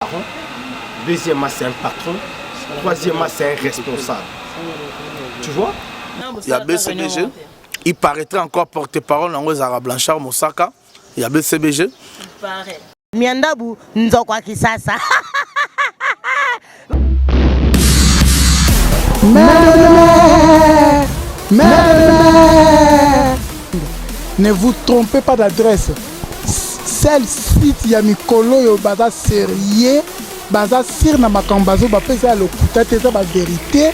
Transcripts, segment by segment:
parent. Deuxièmement, c'est un patron. Troisièmement, c'est un responsable. Tu vois? Il y a BCBG. Il paraîtrait encore porte-parole dans les Arabes Blanchard Moussaka. Il y a BCBG. Il paraît. Miandabu, Nzokwa Kisasa. Ne vous trompez pas d'adresse. Celle-ci, il y a Mikolo, yo baza sérieux, baza sir na makambazo, ba pesa le kutate za ba vérité.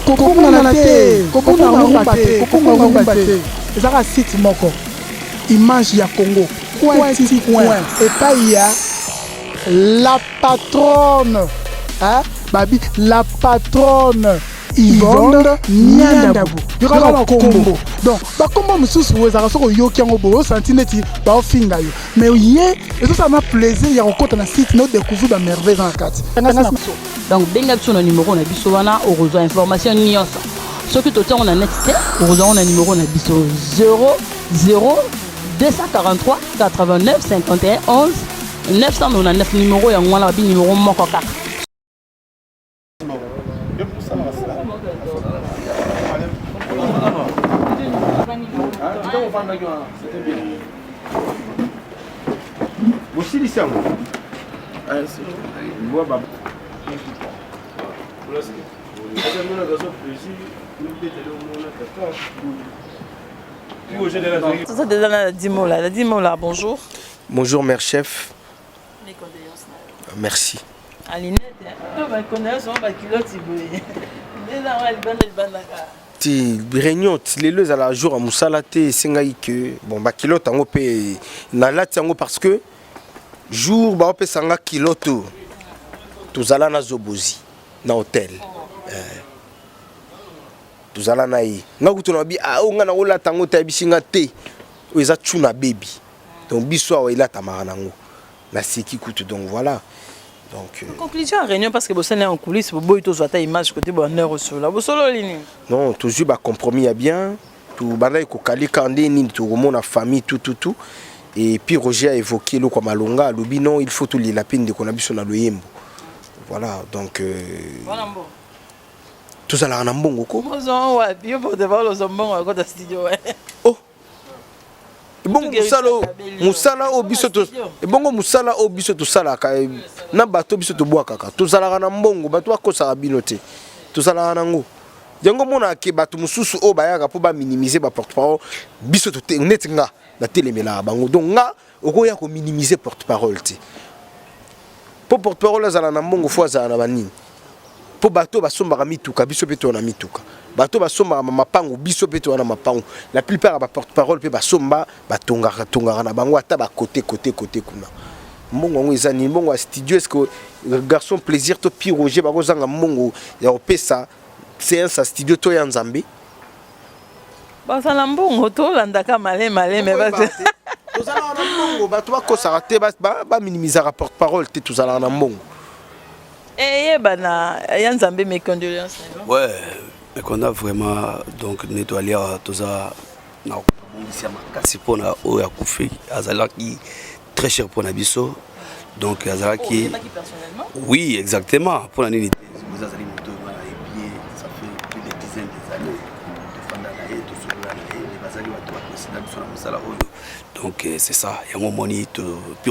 Kokonga na te, kokonga rumba te. Ezaka site moko. Image ya Congo. Point. Et pas il y a la patronne. Hein? Babi, la patronne. Yvonne Niandabu. Il y aura un combo. Donc, comme monsieur vous avez yoki en obo, santineti, ba ofinga yo. Mais hier, et ça m'a plaisir, il y a encore un site nous découvrir la merveille dans la carte. Donc, benga sur le numéro na biso wana, on reçoit information nyonso. Ce que tout on a nexté, on reçoit un numéro na biso 00 243 89 51 11 999 numéro ya ngwana bi numéro moko kaka. Ça déjà la Dimola. La Dimola, bonjour. Bonjour, mère chef. Merci. Alinette, réunion les deux à la jour à Moussalate sengai que bon ba kilote ngo pe na lati ngo parce que jour ba pe sanga kiloto tuzala na zobozi na hôtel tuzala na yi ngakuto na bi a nga na ola tango ta bisinga te o eza tuna baby donc biso wa ila tamara ngo na siki kutu donc voilà. Donc, conclusion à réunion parce que vous êtes en coulisses, vous avez toujours une image côté bonheur sur la solo ligne. Non, toujours ba compromis à bien, tout balaye ko kali kandé ni tout mon famille tout et puis Roger a évoqué le comme Malonga, le non, il faut tout les lapines de qu'on a sur na loyembo. Voilà, donc voilà bon. Tout ça là en mbongo ko. Moi ouais, bien pour devoir le zombon à côté studio. Oh. Bongo musala o biso to bongo musala o biso to sala ka na bato biso to boaka ka to sala na mbongo bato akosa binote to sala na ngo yango mona ke bato mususu o bayaka po ba minimiser ba porte-parole biso to net nga na telemela bango donc nga okoya ko minimiser porte-parole te po porte-parole za na mbongo fo za na banini po bato basomba mituka biso pe to na mituka bato basomba mapango biso pe to na mapango la plupart ba porte-parole pe basomba batongaka na bango ata ba côté kuna mbongo ngo ezani mbongo a studio est-ce que garçon plaisir to piroger ba kozanga mbongo ya opesa séance a studio to ya nzambe basa na mbongo to landaka male mais basa to zala na mbongo bato bakosa te ba minimiser porte-parole te to zala na mbongo. Et bana yanzambe mes condoléances. Ouais, mais qu'on a vraiment donc nettoyé tout ça na bongisi makasi pona oya kufi azala qui très cher pour Nabiso. Donc azala qui oui, exactement pour nini vous azali moto na epier ça fait plus de dizaines d'années de fanda na et tout sur la et bazali wa to président sur la musala oyo. Donc c'est ça, il y a un moni to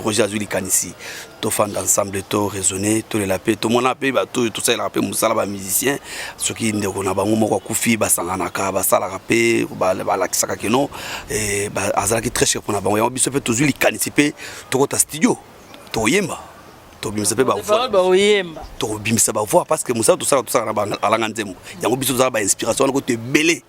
Roger Azuli Kanisi to fan ensemble to raisonner to la paix to mon appel ba tout ça la paix musala ba musicien ceux qui ndeko na bango moko kufi ba sangana ka ba sala rapé ba la kisaka keno et ba azala qui très cher pour na bango ya biso pe to Azuli Kanisi pe to kota studio to yemba to bimisa pe ba voix ba yemba to bimisa ba voix parce que musala to ça na ba alanga nzembo yango biso za ba inspiration ko te belé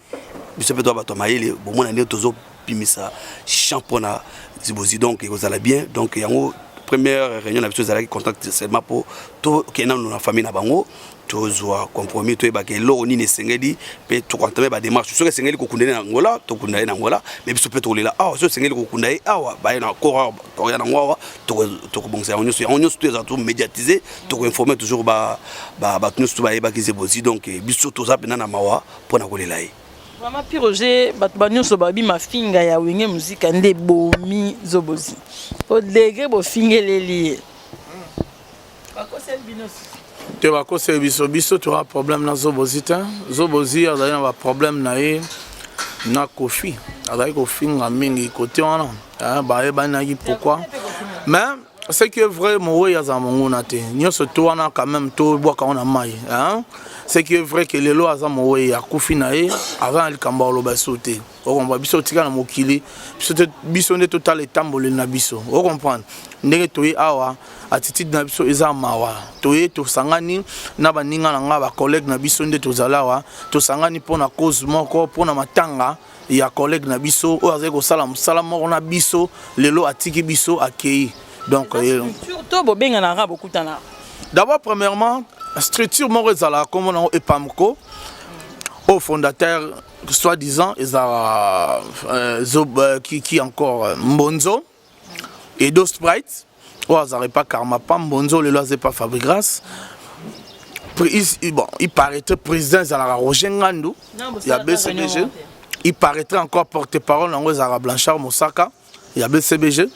biso pe to ba to mayele bo mona ne tozo bimisa champona zibozi donc ils allaient bien donc yango première réunion avec ceux qui contact seulement pour tout qui est dans la famille na bango tozoa compromis to ba ke lo ni ne sengeli pe to kontamé ba démarche so ke sengeli ko kundene na ngola to kundaye na ngola mais biso pe to lela ah so sengeli ko kundaye awa ba na ko ya na ngwa to ko bongsa onyo so to za to médiatiser to ko informer toujours ba tunus to ba ki zibozi donc biso to za pena na mawa pona ko lela. Vraiment Roger batbanyo so babi mafinga ya wenge musique ande bomi zobozi. Au degré bo fingeleli. Tu vas causer biso tu as problème na Zobozi te. Zobozi a d'ailleurs un problème na Kofi. Avec Kofi mingi côté on a ba na pourquoi. Mais ce qui est vrai moi ya za mongona te. Nyo se to on a quand même to bois quand on a mai hein. Ce qui est vrai que les lois za mo ya Kofi na ye avant le kamba lo ba sauter. On va biso tika na mokili. Biso ne total etambole na biso. On comprend. Ndenge toyi awa attitude na biso eza mawa toye to sangani na baninga na nga ba collègue na biso nde tozalawa to sangani pona cause moko pona matanga ya collègue na biso o azeko sala musala moko na biso lelo atiki biso akei donc surtout bo benga na rabo kutana d'abord premièrement structure moko ezala comme on epamko au fondateur soi-disant ezala qui encore Mbonzo et Do Sprite. Oh, ça n'arrive pas Karma Pam, Bonzo, le loi, c'est pas Fabricras. Bon, il paraîtrait président Zalara Roger Ngandou, il y a BCBG. Il paraîtrait encore porte-parole dans Zara Blanchard Moussaka, il y a BCBG.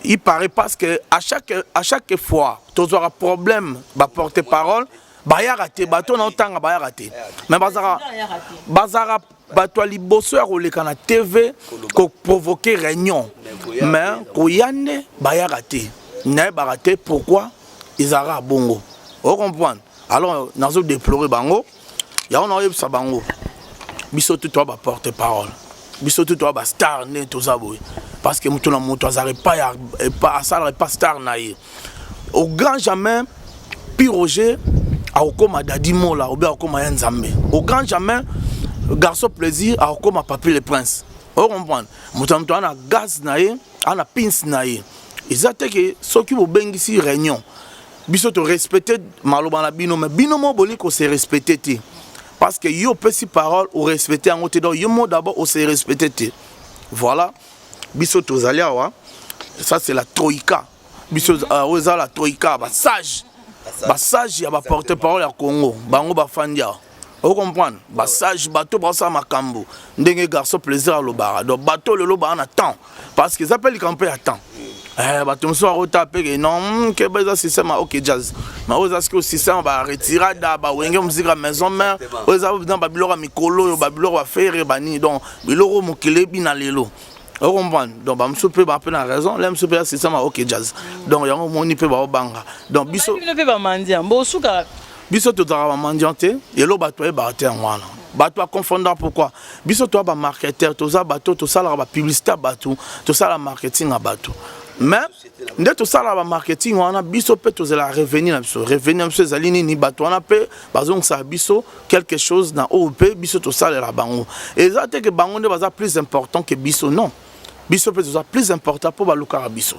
Il paraît parce que à chaque fois, tu as un problème, porte-parole, baya raté, bateau non tanga baya raté. Mais bazara bateau liboso ya na TV ko provoquer réunion. Mais ko yande baya raté. Né baraté pourquoi ils ara bongo. Vous comprenez? Alors nazo déplorer bango. Ya on a ça bango. Biso tout toi ba porte-parole. Biso tout toi ba star né tout ça boy. Parce que mutu na mutu azare pas ça pas star naïe. Au grand jamais Piroger Aokoma Dadimo la ou bien Aokoma Yanzambe. Au grand jamais garçon plaisir Aokoma Papi le Prince. Vous comprenez? Mutamto ana gaz naïe, ana pins naïe. Ils attaquent que ceux qui vous bengent ici réunion. Biso te respecter maloba na bino mais bino mo boni ko se respecter. Parce que yo petit parole ou respecter en côté donc yo mo d'abord au se respecter. Voilà. Biso to zaliawa. Ça c'est la troïka. Biso oza la troïka ba sage. Ba sage ya ba porte-parole ya Congo. Bango ba fandia. Vous comprenez? Ba sage bateau ba sa makambo. Ndenge garçon plaisir à l'obara. Donc bateau le loba en attend parce qu'ils appellent camper à temps. Bateau so retaper non que beza système OK jazz. Mais oza ce que système ba retirada ba wenge musique maison mère. Oza dans ba biloko mikolo ba biloko ba faire bani donc biloko mokile bina lelo. Vous comprenez? Donc, je suis un peu raison. Là, je suis un système OK jazz. Donc, il y a un peu de banga. Donc, biso. Biso, tu as mandianté. Et là, tu as battu en moi. Tu as confondre pourquoi? Biso, tu as marketeur. Tu as battu. Tu as la publicité à battu. Tu as la marketing à battu. Mais, dès que tu as la marketing, on a biso peut tu la revenir. Revenir, c'est Zalini ni battu. On a peu, par exemple, ça biso quelque chose dans OP. Biso, tu as la bango. Et ça, c'est que bango est plus important que biso. Non. Biso peut être plus important pour baluka biso.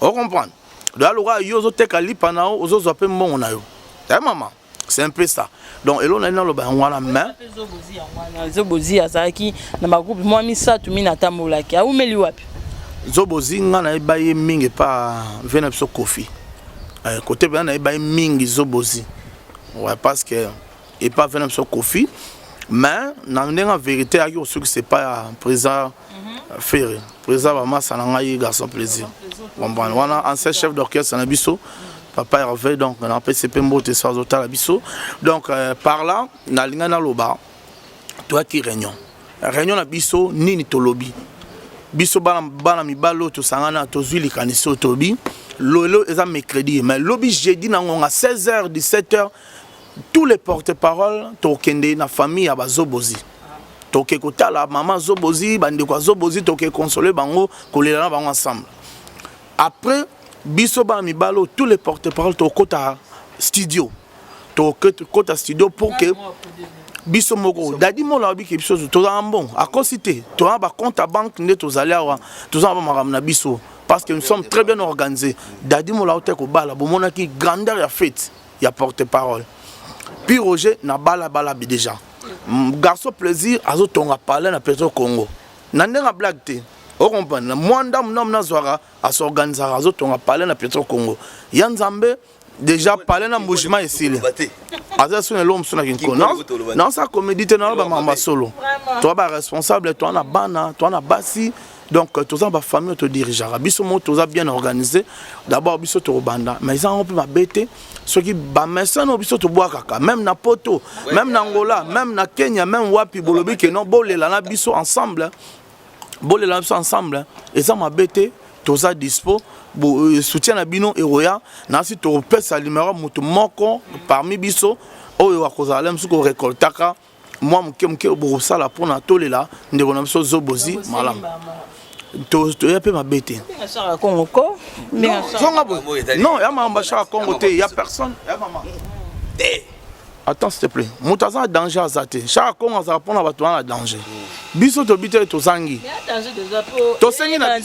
Vous comprenez? De la loi yozo tekali panao ozo zope mon na yo. Maman, c'est un peu ça. Donc elo na lo ba ngwana main. Zobozi azaki na ma groupe moi mi sa tu mi na tambola ki. Au meli wapi? Zobozi ngana baye mingi pa vena biso Kofi. Côté bien na baye mingi zobozi. Ouais parce que et pas vena biso Kofi. Mais en vérité c'est pas présent Ferré. Président Bama Sanangaï garçon plaisir. On a ancien chef d'orchestre na biso. Papa Hervé donc on a PCP Mbote soir total biso. Donc par là na linga na loba. Toi qui réunion. Réunion na biso nini tolobi. Biso bana mibalo to sangana to zuli kaniso tobi. Lolo eza mercredi mais lobby jeudi na ngonga 16h 17h tous les porte-paroles tokende na famille ya bazobozi. Toke kotala maman zobozi bande kwa zobozi toke consoler bango kolela na bango ensemble. Après biso ba mibalo tous les porte-paroles tokota studio. Tokota studio pour que biso moko dadi mo la bi ke biso to bon à cité to ba compte à banque ne to zaliawa to za ba maram na biso parce que nous sommes très bien organisés. Dadi mo la hotel ko bala bo monaki grandeur ya fête ya porte-parole. Puis Roger na bala déjà. Garçon plaisir azo tonga parler na Petro Congo. Nandenga blague te. O comprendre. Mwanda mnom na zwara a s'organiser azo tonga parler na Petro Congo. Yanzambe déjà parler na mouvement ici. Aza sone l'homme sona kinko. Non ça comédie te na ba mamba solo. Toi ba responsable, toi na bana, toi na basi, Donc tous en famille te dirigeara biso mo tous bien organisé d'abord biso to banda mais ils ont un peu ma bête ceux qui ba messa no biso to bois kaka même na poto même na Angola même na Kenya même wapi bolobi que non bolela na biso ensemble bolela biso ensemble et ça ma bête tous à dispo soutien na bino eroya na si to pesa numéro mutu moko parmi biso oyo akozala msuko récoltaka moi mke bosala pona tolela ndeko na biso zobozi malam to ya pe mabete non ya mamba chaka Congo te ya personne ya maman attends s'il te plaît mutaza danger azate chaka Congo za pona bato na danger biso to bité to zangi to sengi na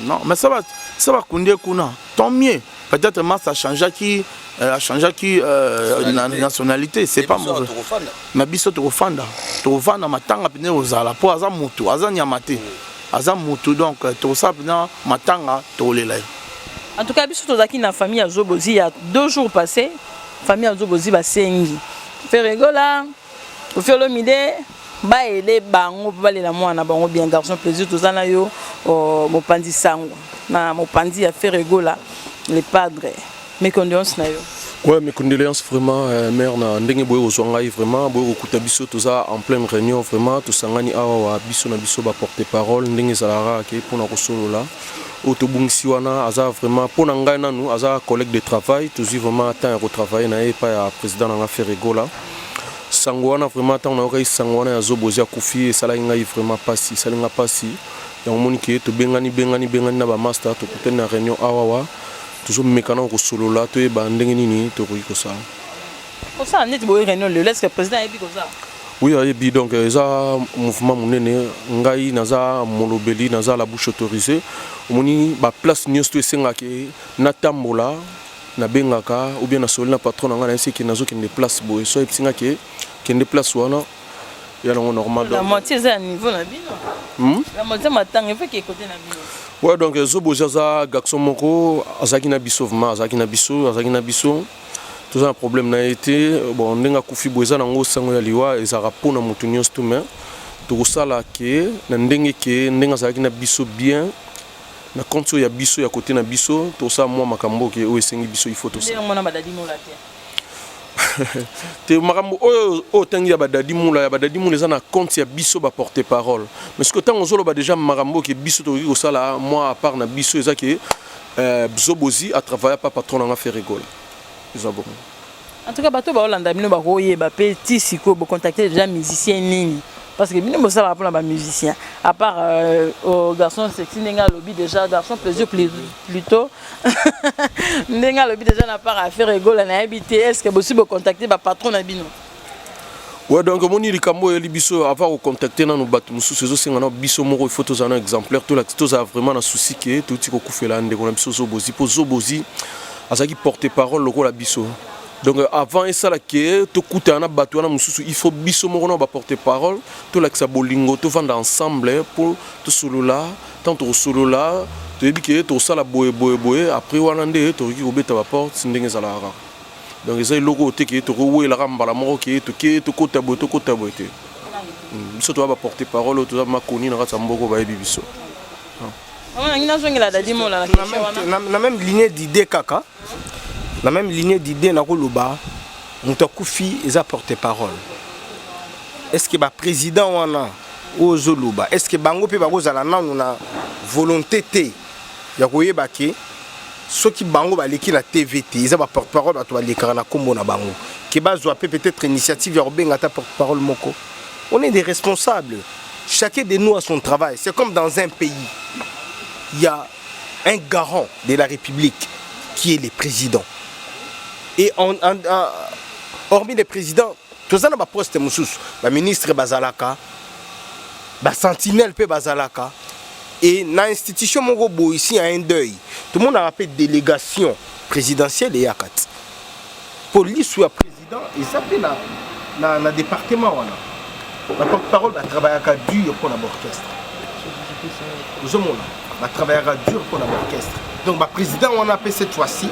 non mais ça va kunde kuna tant mieux peut-être moi ça change qui a changé qui nationalité c'est pas mauvais mais biso to fanda matanga pene ozala po aza mutu aza nyamate aza mutu donc to ça pena matanga to lela en tout cas biso to zaki na famille ya Zobozi il y a 2 jours passés famille ya Zobozi ba sengi Ferregola Ofiolomide ba ele bango ba lela mwana bango bien garçon plaisir to zana yo mopandi sango na mopandi ya Ferregola les padres mes condoléances na yo. Ouais, mes condoléances vraiment mère na ndenge boye ozwangai vraiment boye okuta biso toza en pleine réunion vraiment to sangani awa biso na biso ba porter parole ndenge zalara ke pona kosolola otobungisi wana aza vraiment pona ngai nanu aza collègue de travail tozi vraiment temps ya travailler na pas ya président na Ferregola sango wana vraiment temps na okai sango wana ya Zobozi akufi sala ngai vraiment pasi salinga pasi ya moni ke to bengani na ba master to kutena na réunion awa toujours mécano ko solo là to e ba ndenge nini to ko ça ça net boy réunion le laisse que président et puis comme ça oui et puis donc ça mouvement monene ngai naza molobeli naza la bouche autorisée omoni ba place nyos to esenga ke na tambola na bengaka ou bien na solo na patron nga na ese ki nazo ki ne place boy so esinga ke ne place wana ya na normal la moitié c'est à niveau na bino la moitié matanga fait que côté na bino. Ouais, donc Zobozi aza garçon moko azaki na biso vraiment azaki na biso tout ça un problème na été bon ndenga kufi boza nango sango ya liwa ezara pona mutu nyos tout mais to sala ke na ndenge ke ndenga azaki na biso bien na compte ya biso ya côté na biso to ça moi makambo ke o esengi biso il faut to ça te makambo o tangi ya badadi mula eza na compte ya biso ba porter parole mais ce que tant ozolo ba déjà makambo ke biso to ko sala moi à part na biso eza ke Zobozi a travaillé pas patron na Ferregola ils bon en tout cas bato ba Hollanda bino ba koye ba petit siko bo contacter déjà musicien nini parce que bino bo sala pour ba musicien à part au garçon sexy nenga lobby déjà garçon plaisir plutôt nenga lobby déjà na part à Ferregola na habité est-ce que possible contacter ba patron na bino. Ouais donc moni likambo ya libiso avant de contacter na no bato mususu zo senga na biso moko il faut to un exemplaire to la to za vraiment na souci que tout ti ko kufela ndeko na biso Zobozi po Zobozi azaki porter parole loko la biso. Donc avant et ça là que tout coûte un bateau na mususu il faut biso moko na ba porter parole to la que ça bolingo to vendre ensemble pour to solo là tant to solo là to ebi que to sala boye après wana nde to ki obeta ba porte ndenge za la ra. Donc ça logo te que to we la ramba la moko que to kota boye te biso to ba porter parole to ma koni na ka mboko ba ebi biso. Na même lignée d'idée kaka la même lignée d'idée na koloba mutakufi eza porter parole est-ce que ba président wana ozoloba est-ce que bango pe bakozala nanu na volonté te ya koyeba ke soki bango baleki na TVT eza ba porte parole bato balekaka na kombo na bango ke bazwa pe peut-être initiative ya kobenga ta porte parole moko on est des responsables chacun de nous a son travail c'est comme dans un pays il y a un garant de la République qui est le président. Et hormis les présidents, tous les postes le ministre Bazalaka, le sentinelle Bazalaka, et dans l'institution Mongobo ici a un deuil. Tout le monde a appelé délégation présidentielle et Yakat. Police ou président, et ça fait dans le département. La porte-parole va travailler dur pour l'orchestre. Va travailler dur pour l'orchestre. Donc le président on a appelé cette fois-ci.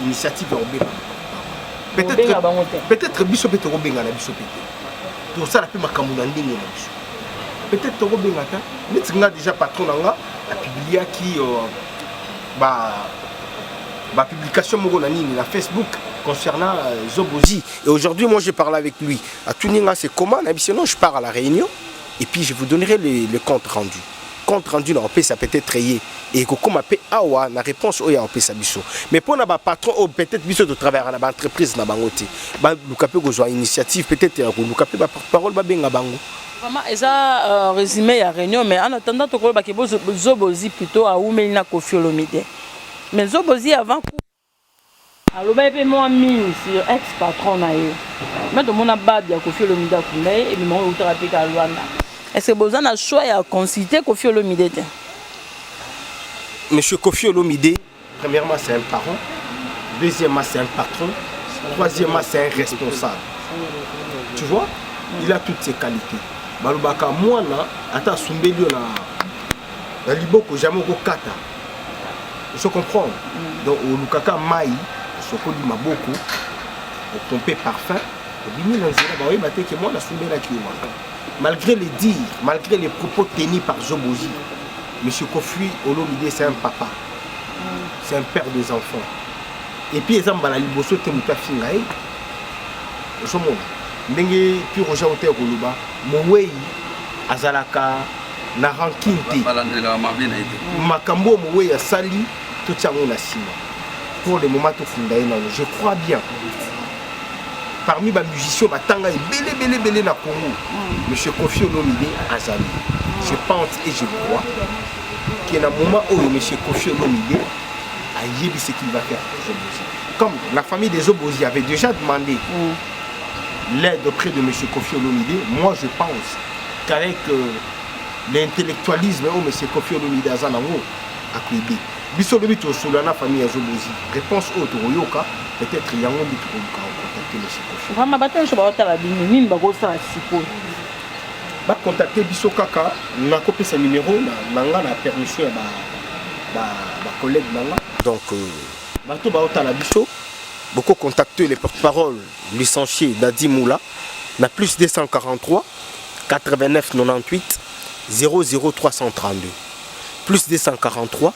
Initiative peut-être biso peut robinga na biso peut tout ça la pe makambo na ndenge na biso peut-être toko bengata neti nga déjà patron nanga a publié qui publication moko na nini na Facebook concernant Zobozi. Et aujourd'hui moi je parle avec lui à Tuninga c'est comment sinon je pars à la réunion et puis je vous donnerai le compte rendu. Compte rendu na ça peut-être trayé et que comme appelle awa na réponse oya on peut ça biso mais pour na ba patron ou peut-être biso de travailler na ba entreprise na bangote ba lukape ko zo initiative peut-être ko lukape ba parole ba benga bango vraiment ça résumé ya réunion mais en attendant to ko ba ke Zobozi plutôt a oumeli na Koffi Olomide mais Zobozi avant alors ba pe moi mine sur ex patron na yo mais to mona ba bia Koffi Olomide kunai et mo utarape ka Luanda. Est-ce que vous avez un choix à consulter Koffi Olomide? Monsieur Koffi Olomide, premièrement c'est un parent, deuxièmement c'est un patron, troisièmement c'est un responsable. Tu vois, il a toutes ses qualités. Malubaka moi na ata sumbelio na liboko jamais ko kata. Je comprends. Donc au lukaka mai, sokoli maboko, au pompé parfum, au bimi nanzela ba oyeba te que moi na sumbela ki wana. Malgré les dires, malgré les propos tenus par Zobozi, M. Koffi Olomide c'est un papa, c'est un père des enfants. Et puis les ambala liboso te muta fingae, osomo, ndenge puis roja ote koluba, mowei azalaka na rankinte, makambo mowei asali tout tiango na sima. Pour le moment to fingae na, je crois bien. Parmi les musiciens, batanga et belé na Congo. Monsieur Koffi Olomide Azali. Je pense et je crois qu'il y a un moment où Monsieur Koffi Olomide a dit ce qu'il va faire pour Zobozi. Comme la famille des Zobozi avait déjà demandé l'aide auprès de Monsieur Koffi Olomide, moi je pense qu'avec l'intellectualisme où Monsieur Koffi Olomide Azali a cuidé. Biso lobi to solana famille ya Zobozi. Réponse autre Royoka, peut-être yango bitu ko contacter Monsieur Koffi. Vraiment bato so ba otala bini nini ba ko sala siko. Ba contacter biso kaka na kopesa numéro na nga na permission ba collègue nanga. Donc bato ba otala biso beaucoup contacter les porte-parole licencié Dadi Moula na plus 243 89 98 00332 plus 243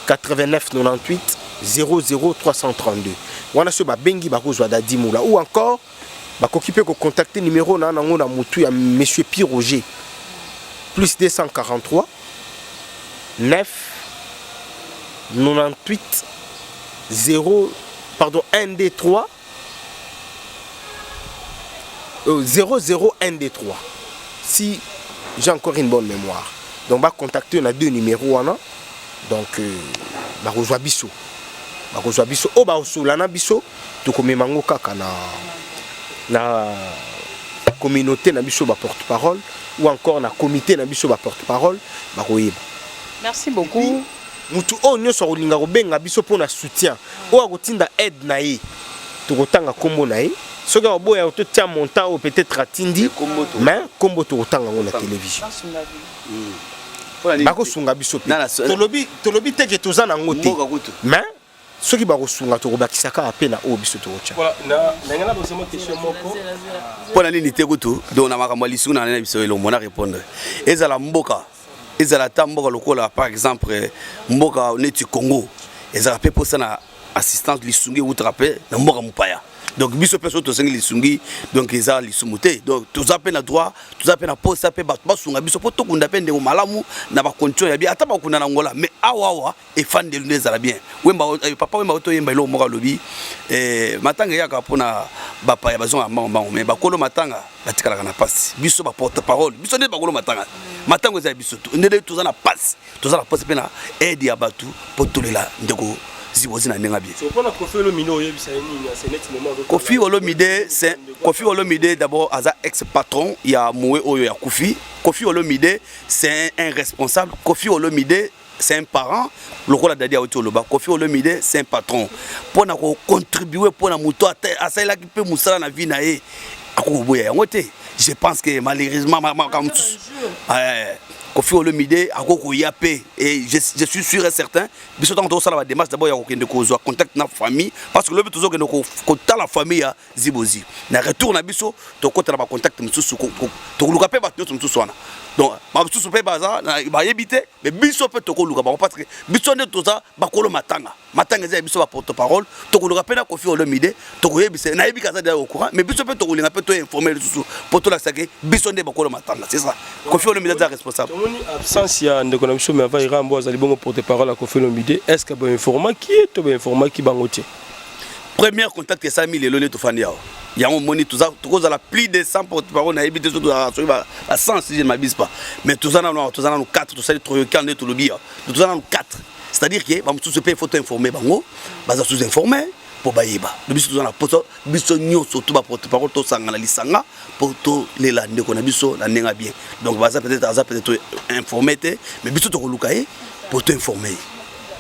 89 98 00332. Wana so ba bengi ba kozwa Dadi Moula ou encore ba kokipe ko contacter numéro na nango na mutu ya monsieur Pierre Roger plus 243 9 98 0 pardon 1D3 001D3 si j'ai encore une bonne mémoire. Donc ba contacter na deux numéros wana. Donc ba kozwa biso o ba osolana biso to komemango kaka na communauté na biso ba porte-parole ou encore na comité na biso ba porte-parole ba koyeba. Merci beaucoup. Mutu o nyoso kolinga kobenga biso pona soutien o akotinda aide na ye to kotanga kombo na ye soki oboya to tia montant ou peut-être atindi mais kombo to kotanga na télévision. Bako sunga biso pe tolobi teke toza na ngote mais soki bako sunga to kobakisa ka apena o biso to cha voilà na ngana bosema question moko pona nini te kutu donc na makambo lisu na na biso elo mona répondre ezala mboka ezala ta mboka lokola par exemple mboka neti Congo ezala pe posa na assistance lisungi utrape na mboka mupaya. Donc biso personne to sengi lisungi donc eza lisumuté donc tous appel na droit tous appel na poste appel ba sunga biso poto kunda pende ko malamu na ba control ya bien ata ba kuna na ngola mais awa e fan de lunez ala bien wemba papa wemba to yemba ilo moka lobi matanga yaka pona ba pa ya bazon mamba mais ba kolo matanga batikala na passe biso ba porte parole biso ne ba kolo matanga matango za biso to ndele tous na passe pena aide ya batu potolela ndeko Zibozi na nenga bien. Koffi Olomide d'abord aza ex-patron ya Moué Oyo ya Koffi. Koffi Olomide c'est un responsable. Koffi Olomide c'est un parent. Lokola dadi a otoloba. Koffi Olomide c'est un patron. Pour na contribuer pour na muto a ça la qui peut musala na vie na e. Akoboya ngote. Je pense que malheureusement Koffi Olomide a koko yapé et je suis sûr et certain biso tant to sala démarche d'abord ya kokende kozwa contact na famille parce que le but toujours que ko ta la famille ya Zibozi na retour na biso to kota na ba contact msusu to luka pe ba to msusu wana donc basusu pe baza ba yebite mais biso pe tokoluka ba parce que biso ne toza bakolo matanga eza biso ba porte parole tokoluka pe na Koffi Olomide tokoyebise na yebika za au courant mais biso pe tokolinga pe to informer susu pour to la sake biso ne bakolo matanga c'est ça Koffi Olomide est responsable absence ya ndeko na biso mais va ira mboza libongo porte parole à Koffi Olomide est-ce que ba informer qui est to ba informer qui bangotie premier contact que 5000 et le to fania ya on moni tout ça tout ça la plus de 100 porte-parole na habité surtout à 100 si je ne m'abuse pas mais tout ça nous 4 tout ça les trois quand tout le bia tout ça nous 4 c'est-à-dire que ba mutu se peut photo informer bango baza sous informer pour bayeba le biso tout ça na poto biso nyonso tout ba porte-parole to sanga na lisanga pour to les la ndeko na biso na nenga bien donc baza peut-être informer mais biso to koluka pour te informer.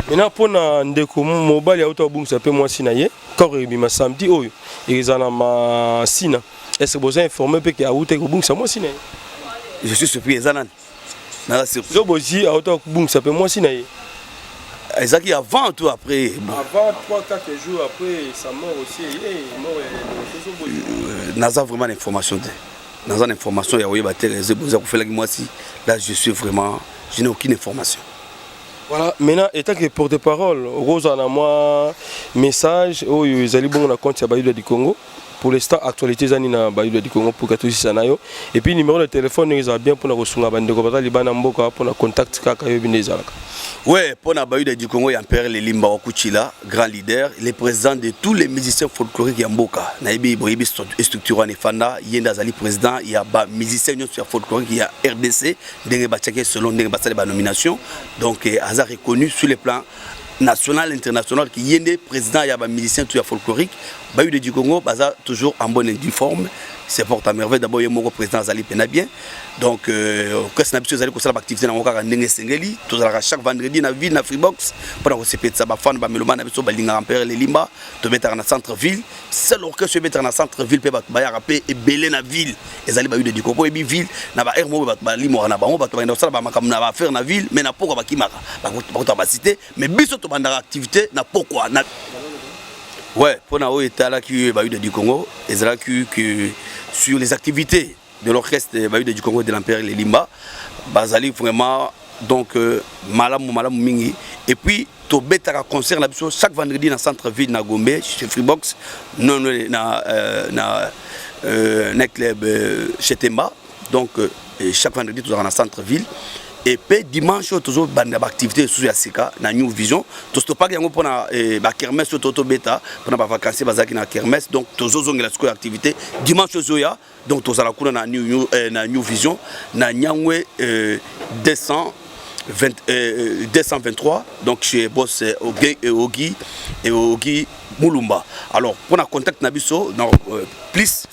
Maintenant pour na ndeko mobile ya auto bungisa pe moi sinaye quand rebima samedi oyo ezana ma sina est-ce que vous informer pe que auto bungisa moi sinaye je suis surpris ezana na surprise zo bozi auto bungisa pe moi sinaye ezaki avant tout après avant 3-4 jours après sa mort aussi naza vraiment l'information dans une information ya oyeba te ezeboza ko fela ki moi si là je suis vraiment je n'ai aucune information. Voilà, maintenant, étant que porte-parole, Rose en a moi message, où ils allaient bon na compte à Bayou du Congo. Pour l'instant, actualité zani na Bayou du Congo pour 14 sanayo. Et puis numéro de téléphone, ils ont bien pour na resunga bande ko bata libana mboka pour na contact kaka yo binezalaka. Ouais, pour na Bayou du Congo, il y a Père Limba Okuchila, grand leader, il est président de tous les musiciens folkloriques ya mboka. Na ibi boyebi structure en Fanda, yenda zali président, il y a ba musiciens folkloriques, il y a RDC, ndenge batchake selon ndenge basale ba nomination. Donc Aza reconnu sur les plans national, international, qui est président, il y a des musiciens folkloriques. Bayou du Congo, baza toujours en bonne et due forme. C'est pour ta merveille. D'abord, il y a mon président Zali Penabien. Donc, qu'est-ce que nous avons fait activité dans le Sengeli, chaque vendredi dans la ville, dans Freebox, pour nous recevoir ça, fan, Mélomane, nous avons fait les Limba, de mettre dans le centre-ville. C'est l'orchestre qui mettre dans le centre-ville, peut rapper et belé la ville. Et Zali Bayou du Congo, et puis ville, n'a pas air, moi, Limo, n'a pas on va faire dans la ville, mais n'a pas quoi qui marque, pas cité, mais biso to banda activité, n'a pas quoi. Ouais, pour nous, il y a Bayou du Congo, et c'est là que sur les activités de l'orchestre Bayou du Congo de l'Empire les Limba, Bazali vraiment donc malam mingi et puis to beta concert là chaque vendredi dans le centre-ville na Gombe chez Freebox non na club chez Temba donc chaque vendredi toujours dans le centre-ville. Et puis dimanche toujours bande d'activité sous Yasika na New Vision to stoppa yango pona ba kermesse toto beta pona ba vacances bazaki na kermesse donc toujours zongela siko activité dimanche zoya donc to zala kuna na New Vision na Nyangwe 223 donc chez boss Ogi Mulumba. Alors pour na contact na biso dans plus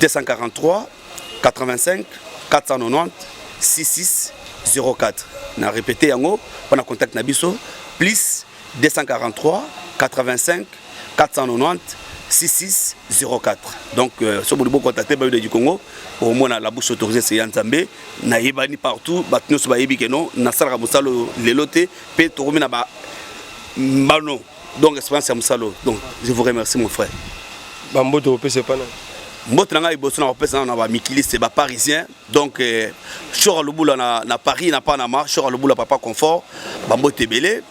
243 85 490 66 04. Na répété yango on a contact nabiso plus 243 85 490 66 04. Donc so bolibo contacter Bayou du Congo au moins la bouche autorisée c'est Yanzambe na yebani partout batno so bayebi que non na sala musalo lelote pe to na ba mbano donc expérience musalo. Donc je vous remercie mon frère. Bambo to pe c'est pas non. Mbotranga iboso na pesa na ba mikili c'est ba parisien donc Chora Lobula na Paris na Panama Chora Lobula papa confort bambo tebele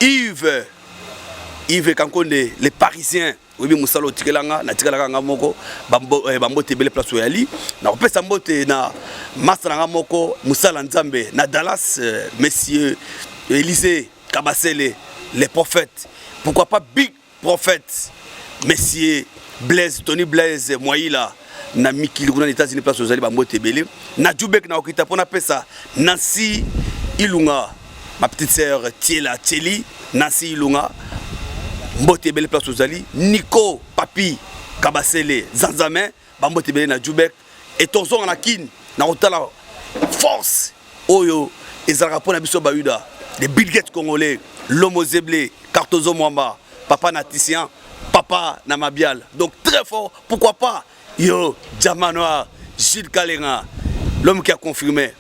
Yves Kankonde les parisiens oui musalo tikelanga na tikelanga ngamoko bambo tebele place oyali na pesa mbote na master moko musala nzambe na Dallas monsieur Élysée Kabasele les prophètes pourquoi pas big prophète monsieur Tony Blaise Moïla na mikili kuna États-Unis place aux bambo tebele na Djoubek na okita pona pesa Nancy Ilunga ma petite sœur Tieli Nancy Ilunga mbote bele place aux Nico Papi Kabasele Zanzamen bambo tebele na Djoubek et tonzo na kin na otala force oyo ezalaka pona biso bayuda les Bill Gates congolais Lomo Zeblé Cartozo Mwamba papa Natician Papa Namabial. Donc très fort, pourquoi pas yo Diamanoir, Gilles Kalenga, l'homme qui a confirmé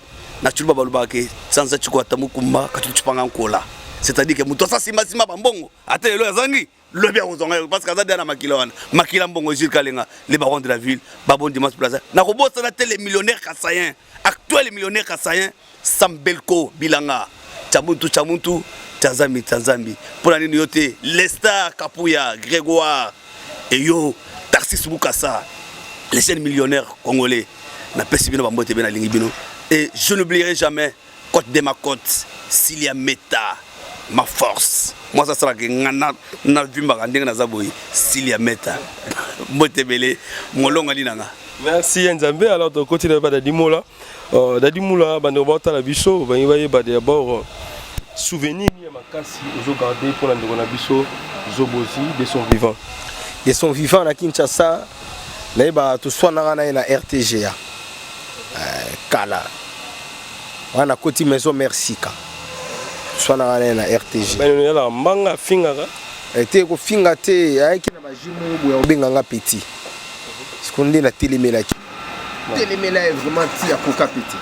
Natulba Balubake, sans Chiko Tamukumba, Katuchupanga Nkola. C'est-à-dire que Moutosa Sima Bambongo, Atele Zangi, le bien aux oreilles parce que ça dans makila makila mbongo Gilles Kalenga les barons de la ville babon Dimas Plaza na ko bossa na les millionnaires kassayen actuel millionnaire kassayen Sambelko Bilanga Chamuntu Tanzambi pour la nini yote Lesta Kapuya Grégoire et yo Tarsis Mukasa les jeunes millionnaires congolais na pesi bino bambote bena lingi bino et je n'oublierai jamais côte de ma côte Silia Meta ma force moi ça sera que na vimba ndenge na zaboyi Silia Meta motebele molonga linanga. Merci Nzambe. Alors de côté de Dadimoula Dadimoula bandobata la biso ba yibaye ba d'abord souvenir ni makasi ozo garder pour la ndeko na biso Zobozi de son vivant. De son vivant na Kinshasa na ba to swana na RTGA kala wana koti maison Mersika swana na RTG ba no la mbanga fingaka ete ko finga te ayaki na majimo boya obenganga petit sekonde na telemelaki telemela est vraiment ti à coca petit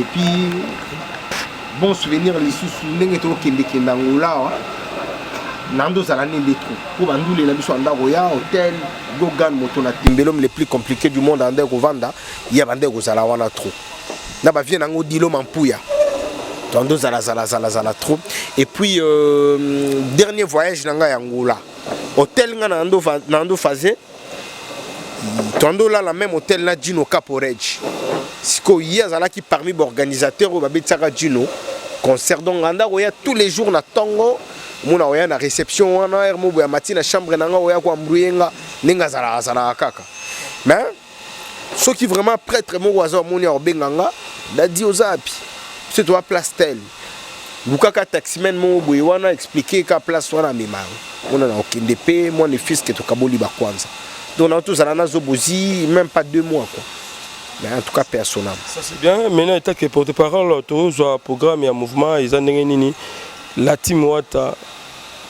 et puis bon souvenir les sous ndenge to kende kenda ngula nando zala nende trop pour bandule na biso ndako ya hôtel Gogan moto na timbelom les plus compliqués du monde ande ko vanda ya bande ko zala wana trop na ba vie nango dilo mampuya tando zala trop et puis dernier voyage nanga ya ngula hôtel nga nando faisait tando là la même hôtel na Dino Caporej siko hier zala qui parmi organisateurs ba betsaka Dino concert donc anda ko ya tous les jours na tongo muna oya na réception wana er mobo ya matina chambre nanga oya ko mbruyenga ninga zala kaka mais ceux qui vraiment prêtre mo wazo moni obenganga dadi ozapi c'est toi place tel bukaka taximen mo boy wana expliquer ka place wana mimaro on a okende pe moi le fils que to kaboli ba kwanza donc on a tous à la Zobozi même pas 2 mois quoi mais en tout cas personnel ça c'est bien maintenant état que porte-parole to zo programme ya mouvement ils en nini la team wata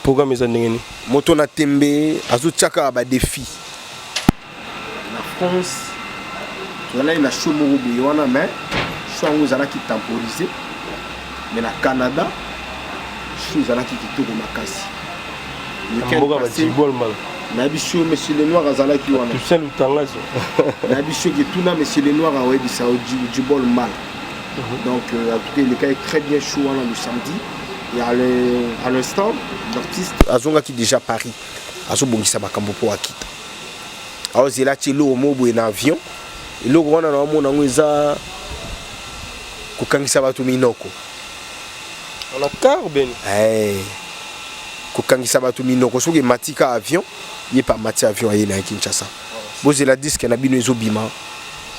programme ils en nini moto na tembe azotiaka ba défi la France tu là il a chaud mo boy wana mais chango zala qui temporisé mais na Canada chose zala qui kitoko makasi mboga ba tibol mal na biso monsieur le noir azala ki wana tu sais le tangazo na biso qui tout na monsieur le noir a webi ça du bol mal donc en tout cas le cas est très bien chaud wana le samedi et à l'instant l'artiste azonga qui déjà Paris azobongisa makambo po akita alors zela tilo mobo en avion et loko wana na mona ngweza kokangisa bato minoko on a car ben kokangisa bato minoko soki matika avion ye pa mati avion aye na Kinshasa bozela disque na bino ezobima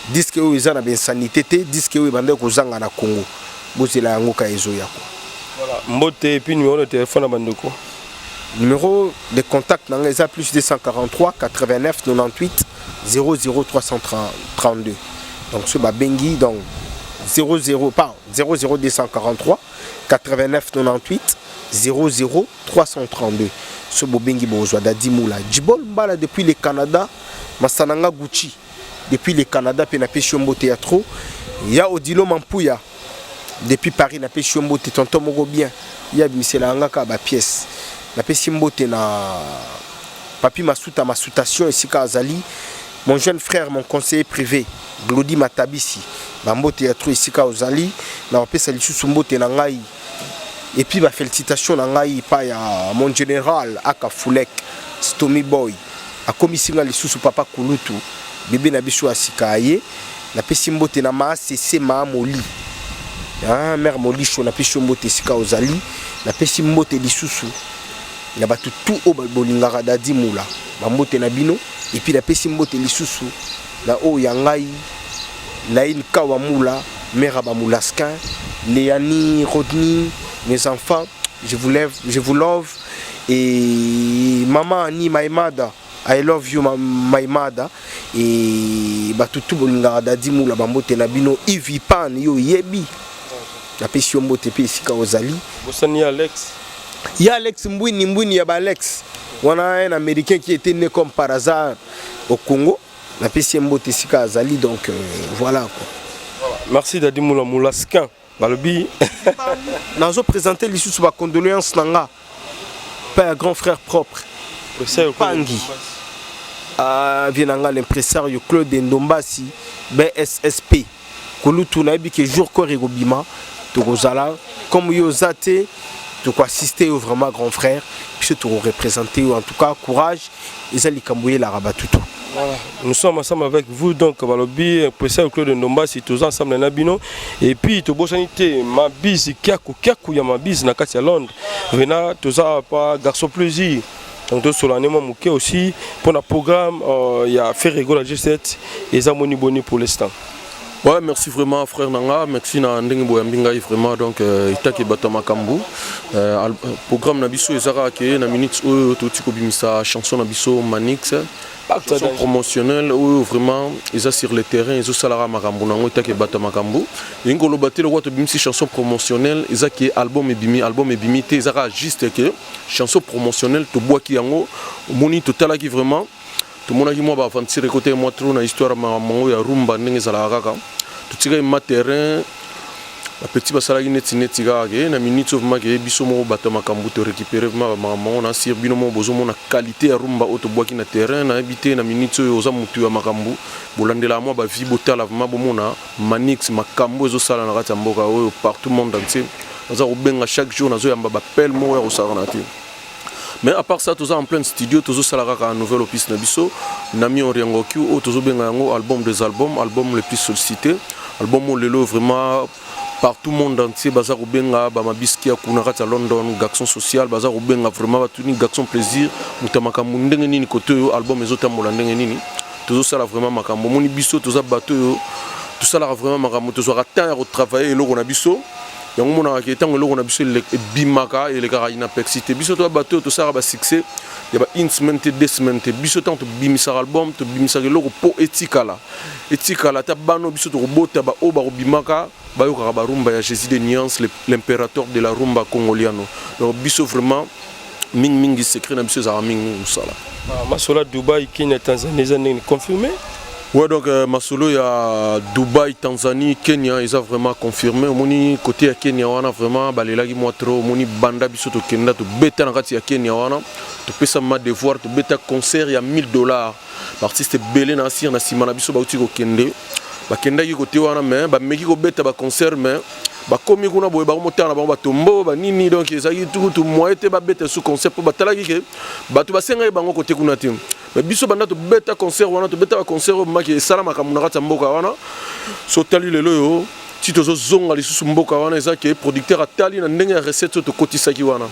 disque oyo eza na ben sanité te disque oyo bande kozanga na Congo bozela yango ka ezoya quoi voilà mbote et puis numéro de téléphone à bandeko numéro de contact na eza plus 243 89 98 00332 donc ce babengi donc 00243 89 98 00332 ce bobengi bozwa Dadimoula Djibol Mbala depuis le Canada Masananga Gucci depuis le Canada pe na Peshombo Théâtre ya Odilo Mampuya depuis Paris na Peshombo tonton moko bien ya bimisela ngaka ba pièce na Peshombo na Papi Masuta Masutation esika azali mon jeune frère mon conseiller privé Glody Matabisi Bambo Théâtre esika ozali na opesa lisusu mbote na ngai et puis ba félicitations na ngai pa ya mon général aka Fulek Stomy Boy a komisinga lisusu papa Kulutu bébé na biso asikaye na pesi mbote na ma cc ma moli mère Molisho na pesi mbote esika ozali na pesi mbote lisusu na batu tout o bolingaka Dadimoula bambote na bino et puis na pesi mbote lisusu na o ya ngai Laïn Kawamula, Mère Abamoulaska, Léani, Rodney, mes enfants, je vous love. Et maman Annie Maïmada, I love you Maïmada. Et Batutu Bolinga Dadimoula, Bambote Nabino, Ivi Pan, Yo Yebi. La pession Bote Pesika Ozali. Bossani Alex. Il y a Alex Mbouini, Yaba Alex. On a un Américain qui était né comme par hasard au Congo. La PC Mbote Sika Azali, donc voilà quoi. Voilà. Merci Dadimoula Moulaskin. Balobi. Nous avons présenté les sous condoléances nanga. Père grand frère propre. Pangi. Vienanga l'impresario Claude Ndombasi BSSP. Kolutu na que jour corrigo bima. Togozala comme yozate. De quoi assister au vraiment grand frère, puis te représenter, ou en tout cas courage, et allez cambouiller la rabat tout. Voilà. Nous sommes ensemble avec vous, donc Balobi, président Claude Ndomba, c'est tous ensemble dans Bino. Et puis, tu as ma bise, Kiakou, ya ma bise, na Katia Londres. Vena, tu as pas garçon plaisir. Donc, sur l'année, moi, aussi, pour le programme, il y a Ferrego la G7 et Zamoni Boni pour l'instant. Ouais, merci vraiment frère Nanga, merci na ndenge boyambinga vraiment donc itaki batama kambu programme na biso ezara ke na minutes o toti ko bimisa chanson na biso Manix chanson promotionnelle où vraiment ils sur le terrain ils salara makambu nango itaki batama kambu ngolo batelo ko to bimisi chanson promotionnelle ezaki album ebimi te ezara juste que chanson promotionnelle to boaki yango moni total qui vraiment tout le monde a dit moi bah aventure côté moi trop na histoire mamango ya rumba ndenge zala kaka tout tika ma terrain la petite basala neti ga na minute of mage biso mo batama kambu to récupérer ma maman na sir bino mo bozo mo na qualité ya rumba auto boaki na terrain na habité na minute oza mutu ya makambu bolandela moi ba vie botala ma bomona Manix makambu ezo sala na kati mboka oyo partout monde entier oza obenga chaque jour nazo yamba ba pel mo ya osara na te. Mais à part ça, tout ça en plein studio, tout ça la raka nouvelle opus nabiso, nami oriengo ki o tout ça benga yango album des albums, album le plus sollicité, album lelo vraiment partout monde entier bazar benga ba mabiski ya kuna kata London, Gaxon social, bazar benga vraiment batuni Gaxon plaisir, mutamaka mundenge nini côté album ezota molandenge nini, tout ça la vraiment makambo moni biso tout ça bateau yo, tout ça la vraiment makambo tout ça ratin ya travailler eloko na biso. Yango mona ke tango loko na biso le bimaka et le kara inapexité biso to bateau to sara ba succès ya ba une semaine deux semaines biso tant to bimisa album to bimisa loko po etikala ta bano biso to robota ba o ba bimaka ba yo kara ba rumba ya Jésus de Nuance l'impérateur de la rumba congoliano donc biso vraiment mingi secret na biso za mingi musala Masola Dubaï Kenya Tanzanie ça n'est confirmé. Ouais, donc Masolo, il y a Dubaï, Tanzanie, Kenya, ils ont vraiment confirmé. Moni côté à Kenya, on a vraiment baléagi moi trop. Moni banda biso to Kenya, to beta nakati à Kenya, on a to pesa ma devoir, to beta concert, il y a $1000. L'artiste belé na sir na simana biso ba uti ko kende. Ba kenda ki côté wana mais ba meki ko beta ba concert mais ba komi kuna boye ba motana ba tombo ba nini donc ezaki tout moite ba beta sous concert ba talaki ke ba to ba senga bango côté kuna tim. Mais biso banda to beta concert wana to beta concert maki sala makamuna kata mboka wana so tali lelo yo ti to zo zonga lisusu mboka wana ezaki producteur atali na ndenge ya recette to kotisaki wana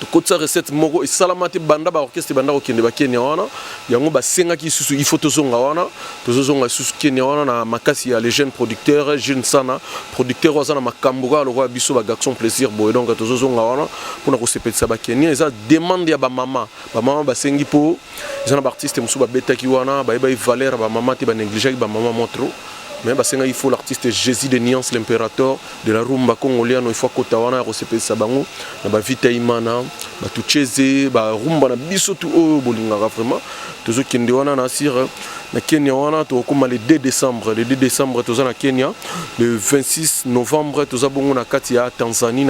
to kotisa recette moko esalamate banda ba orchestre banda ko kende ba Kenya wana yango ba senga ki isusu il faut to zonga wana to zo zonga isusu Kenya wana na makasi ya les jeunes producteurs jeunes sana producteur wana makambuka lo biso ba Gaxon plaisir boy donc to zo zonga wana pona ko sepetisa ba Kenya eza demande ya ba mama ba sengi po eza na ba artiste musu ba beta ki wana ba valeur ba mama te ba négliger ba mama motro. Mais il faut l'artiste Jésus de Nuance, l'impérateur de la rumba congolienne. Il faut que tu aies recépé Sabango, na Vita Imana, Tucheze, rumba na biso tout au bolinga vraiment. Tous ceux qui ont na sir na Kenya wana to comme le 2 décembre, tous na Kenya, le 26 novembre tous abongo na Katia Tanzanie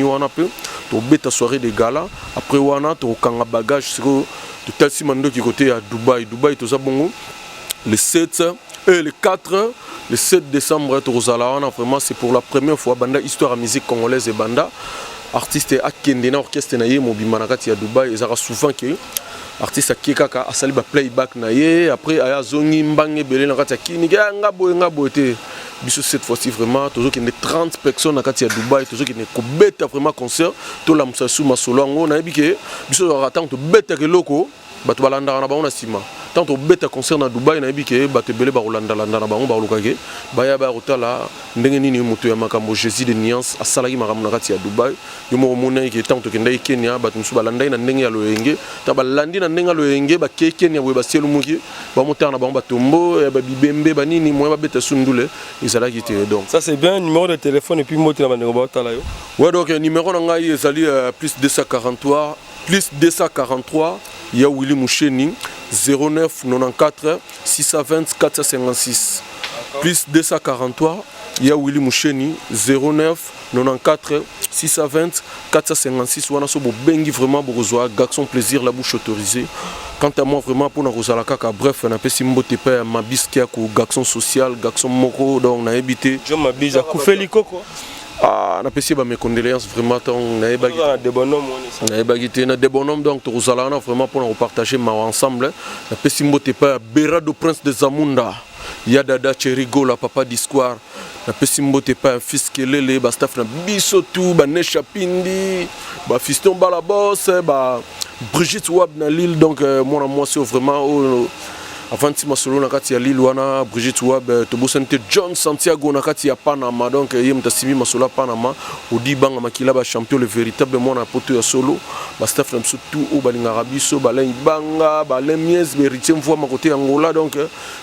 wana peu. To beta soirée de gala. Après wana to kanga bagage sur to talsi mando qui côté à Dubaï tous abongo le 7 et le 4 le 7 décembre vraiment c'est pour la première fois banda histoire à musique congolaise et banda artiste akende na orchestre na ye mobima na kati ya Dubaï ezaka souvent que artiste akeka a sali ba playback na ye après aya zongi mbange belé na kati ya kini ngabo te biso cette fois-ci vraiment toujours qu'il y a 30 personnes na kati ya Dubaï toujours qu'il y a kobeta vraiment concert to la musasu masolo ngo na yebike biso attend to beta ke loko bato balanda na baona sima tant au beta concert na Dubaï na bike bato belé ba rolanda na bango ba lokake baya ba rotala ndenge nini moto ya makambo Jésus de Nuance asalaki makambo na kati ya Dubaï yo mo mona ke tant to kenda Kenya bato musu balanda na ndenge ya loyenge ta balandi na ndenge ya loyenge ba ke Kenya bo ba selu muki ba motana ba tombo ba bibembe ba nini mo ba beta sundule izalaki te donc ça c'est bien numéro de téléphone et puis moti na bango ba tala yo ouais donc numéro na ngai ezali plus 243 il y a Willy Moucheni 09 94 620 456 plus 243 il y a Willy Moucheni 09 94 620 456 wana so bobengi vraiment bokozwa garçon plaisir la bouche autorisée. Quant à moi vraiment pour na kozala kaka bref na pesi mbote pa mabiski ko garçon social garçon moko donc na habité je mabisa kufeli koko na pesi ba mes condoléances vraiment tant na des bonhommes na des bonhommes donc to kozala na vraiment pour na partager ma ensemble na pesi mbote pa Berado Prince de Zamunda Yadada Cherigo la papa d'histoire na pesi mbote pa un fils kelele ba staff na biso tout ba Nesha Pindi ba fiston Balabos ba Brigitte Wab na Lille donc moi c'est vraiment avant de masolo na kati ya Lille wana Brigitte Wab tobosante John Santiago na kati ya Panama donc yem tasimi masolo Panama odi banga makila ba champion le véritable na poto ya solo ba staff na tout au balinga rabiso ba len banga ba len mies héritier fois ma côté Angola donc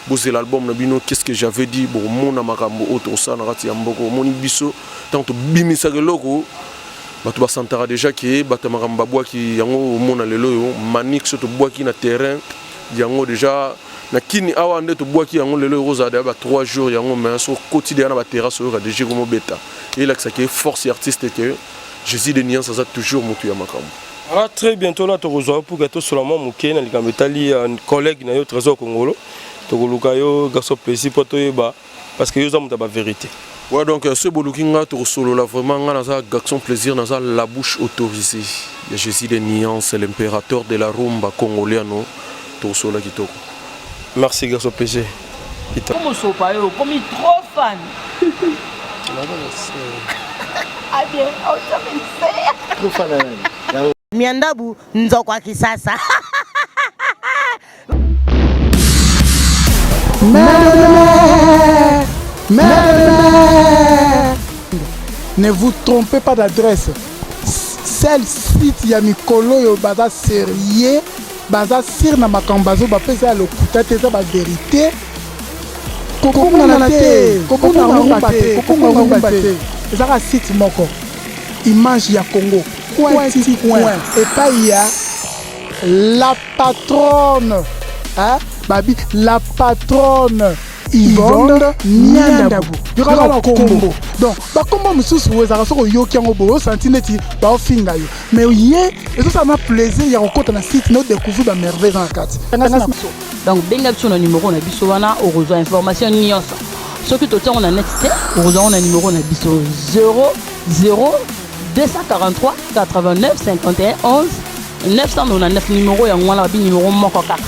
bosé l'album na bino qu'est-ce que j'avais dit bon mona makambo auto ça na kati ya mboko moni biso tant bimisa loko bato basantara déjà ki bato makambo babwaki yango mona lelo yo manix to bwaki na terrain yango déjà na kini awa nde to bwaki yango lelo roza da ba 3 jours yango mais so quotidien na ba terrasse yo ka déjà comme beta et là que ça qui est force artiste que Jésus de Nian ça toujours mutu ya makambo. Alors très bientôt là to roza pour que to seulement muké na likambo tali un collègue na yo trésor congolo to koluka yo garçon plaisir pour to yeba parce que yo za muta ba vérité. Ouais, donc ce Bolukinga, tu solo là vraiment, on a garçon plaisir, on a la bouche autorisée. Il y a Jésus de Nian, c'est l'impérateur de la rumba congoliano. Tu solo qui toko. Merci garçon plaisir. Comment ça pas yo, comme il trop fan. Ah bien, on s'appelle trop fan. Miandabu nzokwa kisasa. Ne vous trompez pas d'adresse. Celle site ya mikolo yo baza sérieux, baza sir na makambazo ba pesa le kutate za ba vérité. Kokonga na te, kokonga rumba te. Ezaka site moko. Image ya Congo. Point. Et pas il y a la patronne. Hein? Babi, la patronne. Yvonne Niandabu. Il y aura un combo. Donc, comme monsieur Soué, ça ressort au Yoki en Obo, Santineti, au Fingayo. Mais hier, et ça m'a plaisir, il y a un côté dans le site, nous découvrons la merveille dans la carte. Donc, benga sur le numéro, on a bisoana, on reçoit information nyonsa. Ce que tout on a netté, on reçoit un numéro, on a biso 00 243 89 51 11 999 numéro, et on a un numéro moko 4.